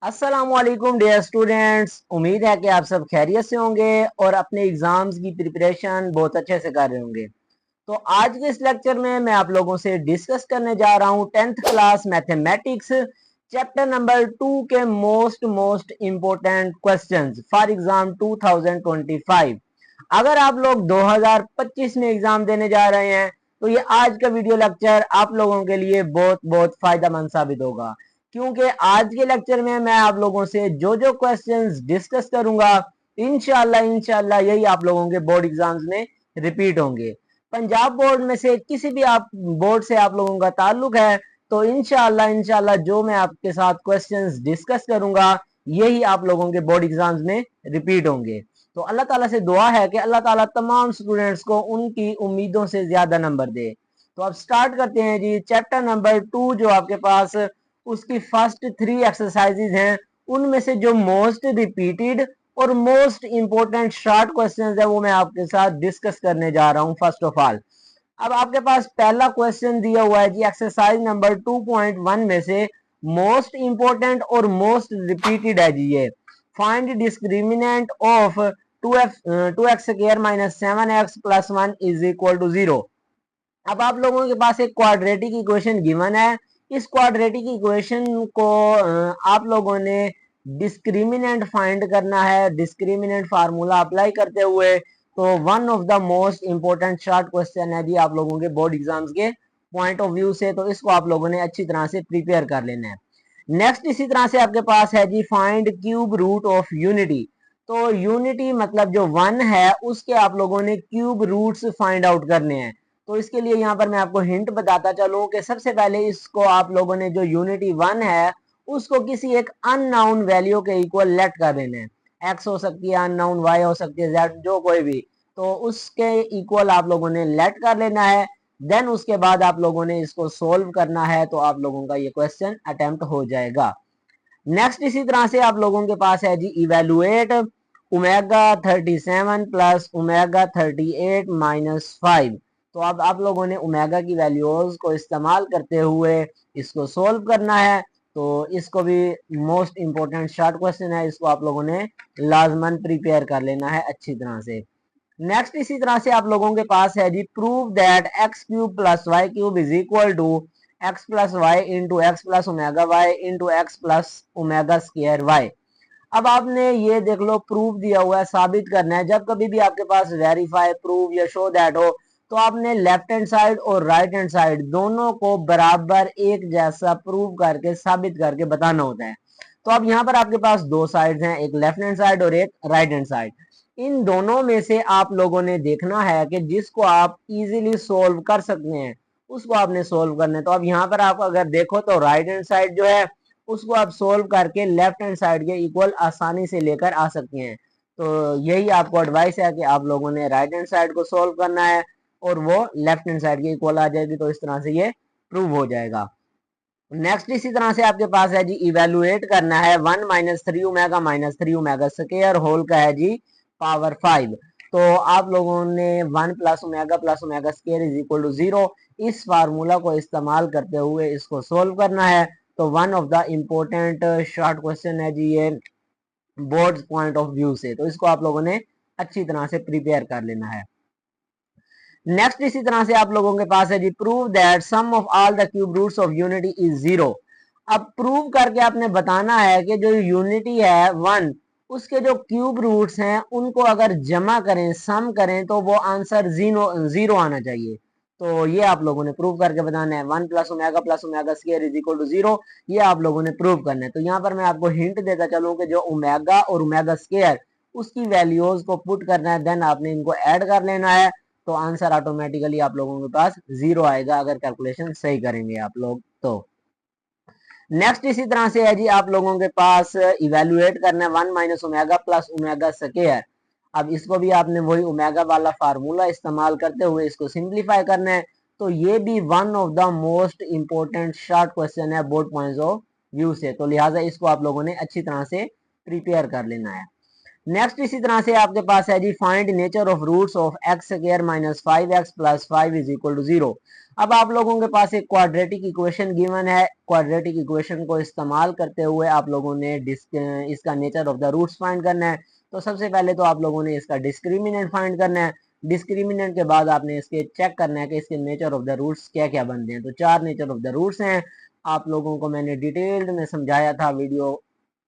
अस्सलामुअलैकुम dear students, उम्मीद है कि आप सब खैरियत से होंगे और अपने एग्जाम्स की प्रिपरेशन बहुत अच्छे से कर रहे होंगे। तो आज के इस लेक्चर में मैं आप लोगों से डिस्कस करने जा रहा हूँ 10th class mathematics chapter number 2 के most important questions for exam 2025। अगर आप लोग 2025 में एग्जाम देने जा रहे हैं तो ये आज का वीडियो लेक्चर आप लोगों के लिए बहुत बहुत फायदेमंद साबित होगा, क्योंकि आज के लेक्चर में मैं आप लोगों से जो जो क्वेश्चंस डिस्कस करूंगा इंशाल्लाह यही आप लोगों के बोर्ड एग्जाम्स में रिपीट होंगे। पंजाब बोर्ड में से किसी भी आप बोर्ड से आप लोगों का ताल्लुक है तो इंशाल्लाह जो मैं आपके साथ क्वेश्चंस डिस्कस करूंगा यही आप लोगों के बोर्ड एग्जाम्स में रिपीट होंगे। तो अल्लाह ताला से दुआ है कि अल्लाह ताला तमाम स्टूडेंट्स को उनकी उम्मीदों से ज्यादा नंबर दे। तो अब स्टार्ट करते हैं जी। चैप्टर नंबर 2 जो आपके पास उसकी फर्स्ट 3 एक्सरसाइजेज हैं, उनमें से जो मोस्ट रिपीटेड और मोस्ट इंपोर्टेंट शॉर्ट क्वेश्चंस है वो मैं आपके साथ डिस्कस करने जा रहा हूं। फर्स्ट ऑफ ऑल, अब आपके पास पहला क्वेश्चन दिया हुआ है जी एक्सरसाइज नंबर 2.1 में से मोस्ट इंपोर्टेंट और मोस्ट रिपीटेड है जी ये। Find discriminant of 2x square minus 7x plus 1 is equal to 0। अब आप लोगों के पास एक क्वाड्रेटिक इक्वेशन गिवन है। इस क्वाड्रेटिक इक्वेशन को आप लोगों ने डिस्क्रिमिनेंट फाइंड करना है। डिस्क्रिमिनेंट फार्मूला अप्लाई करते हुए तो one of the most important short question है जी आप लोगों के बोर्ड एग्जाम्स के पॉइंट ऑफ व्यू से, तो इसको आप लोगों ने अच्छी तरह से प्रिपेयर कर लेना है। नेक्स्ट इसी तरह से आपके पास है जी find cube root of unity. तो यूनिटी मतलब जो वन है उसके आप लोगों ने क्यूब रूट्स फाइंड आउट करने हैं। तो इसके लिए यहाँ पर मैं आपको हिंट बताता चलूं कि सबसे पहले इसको आप लोगों ने जो यूनिटी वन है उसको किसी एक अननाउन वैल्यू के इक्वल लेट कर देना है। एक्स हो सकती है अननाउन, वाई हो सकती है जेड, जो कोई भी, तो उसके इक्वल आप लोगों ने लेट कर लेना है। देन उसके बाद आप लोगों ने इसको सोल्व करना है तो आप लोगों का ये क्वेश्चन अटेम्प्ट हो जाएगा। नेक्स्ट इसी तरह से आप लोगों के पास है जी evaluate omega 37 plus omega 38 minus 5। तो अब आप लोगों ने ओमेगा की वैल्यूज को इस्तेमाल करते हुए इसको सोल्व करना है। तो इसको भी मोस्ट इंपोर्टेंट शॉर्ट क्वेश्चन है, इसको आप लोगों ने लाजमन प्रिपेयर कर लेना है अच्छी तरह से। नेक्स्ट इसी तरह से आप लोगों के पास है जी prove that x cube plus y cube is equal to x plus y into x plus omega y into x plus omega square y. अब आपने ये देख लो प्रूफ दिया हुआ है, साबित करना है। जब कभी भी आपके पास वेरीफाई, प्रूव या शो दैट हो तो आपने लेफ्ट हैंड साइड और राइट हैंड साइड दोनों को बराबर एक जैसा प्रूव करके साबित करके बताना होता है। तो अब यहाँ पर आपके पास दो साइड्स हैं, एक लेफ्ट हैंड साइड और एक राइट हैंड साइड। इन दोनों में से आप लोगों ने देखना है कि जिसको आप इजीली सोल्व कर सकते हैं उसको आपने सोल्व करना है। तो अब यहाँ पर आप अगर देखो तो राइट हैंड साइड जो है उसको आप सोल्व करके लेफ्ट हैंड साइड के इक्वल आसानी से लेकर आ सकते हैं। तो यही आपको एडवाइस है कि आप लोगों ने राइट हैंड साइड को सोल्व करना है और वो लेफ्ट हैंड साइड के इक्वल आ जाएगी। तो इस तरह से ये प्रूव हो जाएगा। नेक्स्ट इसी तरह से आपके पास है जी इवेलुएट करना है 1 minus 3 omega minus 3 omega square whole का है जी पावर 5। तो आप लोगों ने 1 plus omega square is equal to 0 इस फार्मूला को इस्तेमाल करते हुए इसको सोल्व करना है। तो one of the important short question है जी ये बोर्ड पॉइंट ऑफ व्यू से, तो इसको आप लोगों ने अच्छी तरह से प्रिपेयर कर लेना है। नेक्स्ट इसी तरह से आप लोगों के पास है जी prove that sum of all the cube roots of unity is 0। अब प्रूव करके आपने बताना है कि जो यूनिटी है 1 उसके जो क्यूब रूट्स हैं उनको अगर जमा करें, सम करें तो वो आंसर जीरो आना चाहिए। तो ये आप लोगों ने प्रूव करके बताना है। 1 plus omega square is equal to 0, ये आप लोगों ने प्रूव करना है। तो यहाँ पर मैं आपको हिंट देता चलूं कि जो ओमेगा और ओमेगा स्क्वायर उसकी वैल्यूज को पुट करना है, देन आपने इनको ऐड कर लेना है। तो आंसर ऑटोमेटिकली आप लोगों के पास 0 आएगा अगर कैलकुलेशन सही करेंगे आप लोग तो। नेक्स्ट इसी तरह से है जी आप लोगों के पास इवेलुएट करना है 1 minus omega plus omega square. अब इसको भी आपने वही ओमेगा वाला फार्मूला इस्तेमाल करते हुए इसको सिंप्लीफाई करना है। तो ये भी one of the most important short question है बोर्ड पॉइंट ऑफ व्यू से, तो लिहाजा इसको आप लोगों ने अच्छी तरह से प्रिपेयर कर लेना है। नेक्स्ट इसी तरह से आपके पास है जी find nature of roots of x square minus 5x plus 5 is equal to 0। अब आप लोगों के पास एक क्वाड्रेटिक इक्वेशन गिवन है। क्वाड्रेटिक इक्वेशन को इस्तेमाल करते हुए आप लोगों ने इसका nature of the roots find करना है। तो सबसे पहले तो आप लोगों ने इसका डिस्क्रिमिनेंट फाइंड करना है। डिस्क्रिमिनेंट के बाद आपने इसके चेक करना है कि इसके नेचर ऑफ द रूट्स क्या क्या बनते हैं। तो 4 नेचर ऑफ द रूट्स हैं। आप लोगों को मैंने डिटेल्ड में समझाया था वीडियो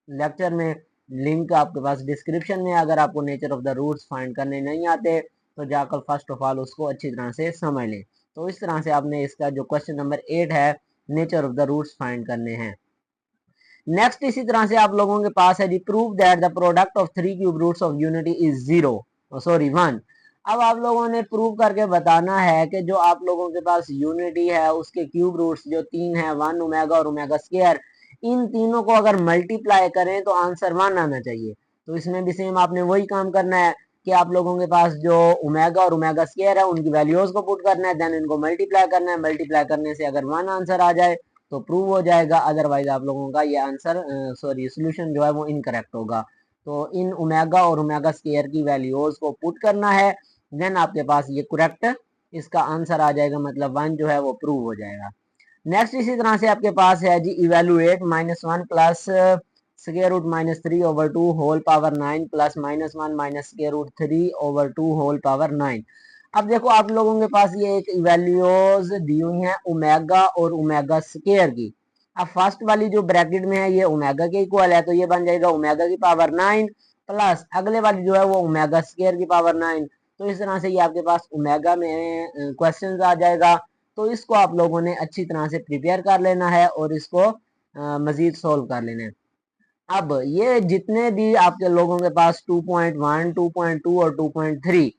लेक्चर में। लिंक आपके पास डिस्क्रिप्शन में। अगर आपको nature of the roots find करने नहीं आते तो जाकर फर्स्ट ऑफ ऑल उसको अच्छी तरह से समझ लें। तो इस तरह से आपने इसका जो क्वेश्चन नंबर 8 है nature of the roots find करने हैं। नेक्स्ट इसी तरह से आप लोगों के पास है जी prove that the product of 3 cube roots of unity is 0 sorry 1। अब आप लोगों ने प्रूव करके बताना है कि जो आप लोगों के पास यूनिटी है उसके क्यूब रूट्स जो 3 है 1 ओमेगा और ओमेगा स्क्वायर, इन तीनों को अगर मल्टीप्लाई करें तो आंसर 1 आना चाहिए। तो इसमें भी सेम आपने वही काम करना है कि आप लोगों के पास जो ओमेगा और ओमेगा स्क्वायर है उनकी वैल्यूज को पुट करना है, देन इनको मल्टीप्लाई करना है। मल्टीप्लाई करने से अगर 1 आंसर आ जाए तो प्रूव हो जाएगा, अदरवाइज आप लोगों का ये आंसर सॉरी सोल्यूशन जो है वो इनकरेक्ट होगा। तो इन ओमेगा और ओमेगा स्क्वायर की वैल्यूज को पुट करना है, देन आपके पास ये करेक्ट इसका आंसर आ जाएगा, मतलब 1 जो है वो प्रूव हो जाएगा। नेक्स्ट इसी तरह से आपके पास है जी evaluate -1 plus square root -3/2 whole power 9 plus -1 minus square root 3/2 whole power 9। अब देखो आप लोगों के पास ये एक वैल्यूज दी हुई है ओमेगा और ओमेगा स्क्वायर की। अब फर्स्ट वाली जो ब्रैकेट में है ये ओमेगा के इक्वल है, तो ये बन जाएगा ओमेगा की पावर 9 प्लस अगले वाली जो है वो ओमेगा स्क्वायर की पावर 9। तो इस तरह से ये आपके पास ओमेगा में क्वेश्चन आ जाएगा। तो इसको आप लोगों ने अच्छी तरह से प्रिपेयर कर लेना है और इसको मजीद सोल्व कर लेना है। अब ये जितने भी आपके लोगों के पास 2.1, 2.2 और 2.3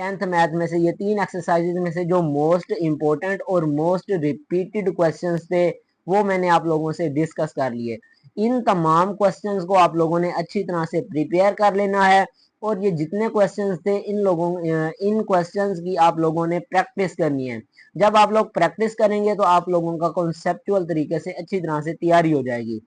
टेंथ मैथ में से ये 3 एक्सरसाइजेज में से जो मोस्ट इंपॉर्टेंट और मोस्ट रिपीटेड क्वेश्चंस थे वो मैंने आप लोगों से डिस्कस कर लिए। इन तमाम क्वेश्चंस को आप लोगों ने अच्छी तरह से प्रिपेयर कर लेना है। और ये जितने क्वेश्चंस थे इन क्वेश्चंस की आप लोगों ने प्रैक्टिस करनी है। जब आप लोग प्रैक्टिस करेंगे तो आप लोगों का कॉन्सेप्चुअल तरीके से अच्छी तरह से तैयारी हो जाएगी।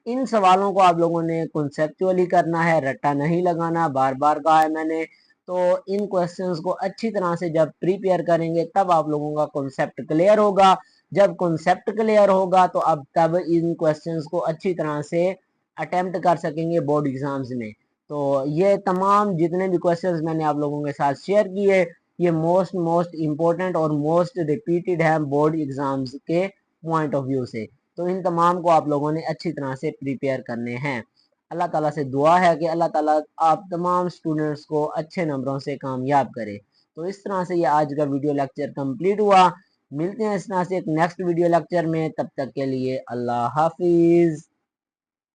इन सवालों को आप लोगों ने कॉन्सेप्चुअली करना है, रट्टा नहीं लगाना, बार बार कहा है मैंने। तो इन क्वेश्चंस को अच्छी तरह से जब प्रिपेयर करेंगे तब आप लोगों का कॉन्सेप्ट क्लियर होगा। जब कॉन्सेप्ट क्लियर होगा तो अब तब इन क्वेश्चंस को अच्छी तरह से अटेम्प्ट कर सकेंगे बोर्ड एग्जाम्स में। तो ये तमाम जितने भी क्वेश्चंस मैंने आप लोगों के साथ शेयर किए ये मोस्ट मोस्ट इम्पोर्टेंट और मोस्ट रिपीटेड है बोर्ड एग्जाम्स के पॉइंट ऑफ व्यू से। तो इन तमाम को आप लोगों ने अच्छी तरह से प्रिपेयर करने हैं। अल्लाह ताला से दुआ है कि अल्लाह ताला आप तमाम स्टूडेंट्स को अच्छे नंबरों से कामयाब करे। तो इस तरह से ये आज का वीडियो लेक्चर कंप्लीट हुआ। मिलते हैं इस तरह से एक नेक्स्ट वीडियो लेक्चर में, तब तक के लिए अल्लाह हाफिज।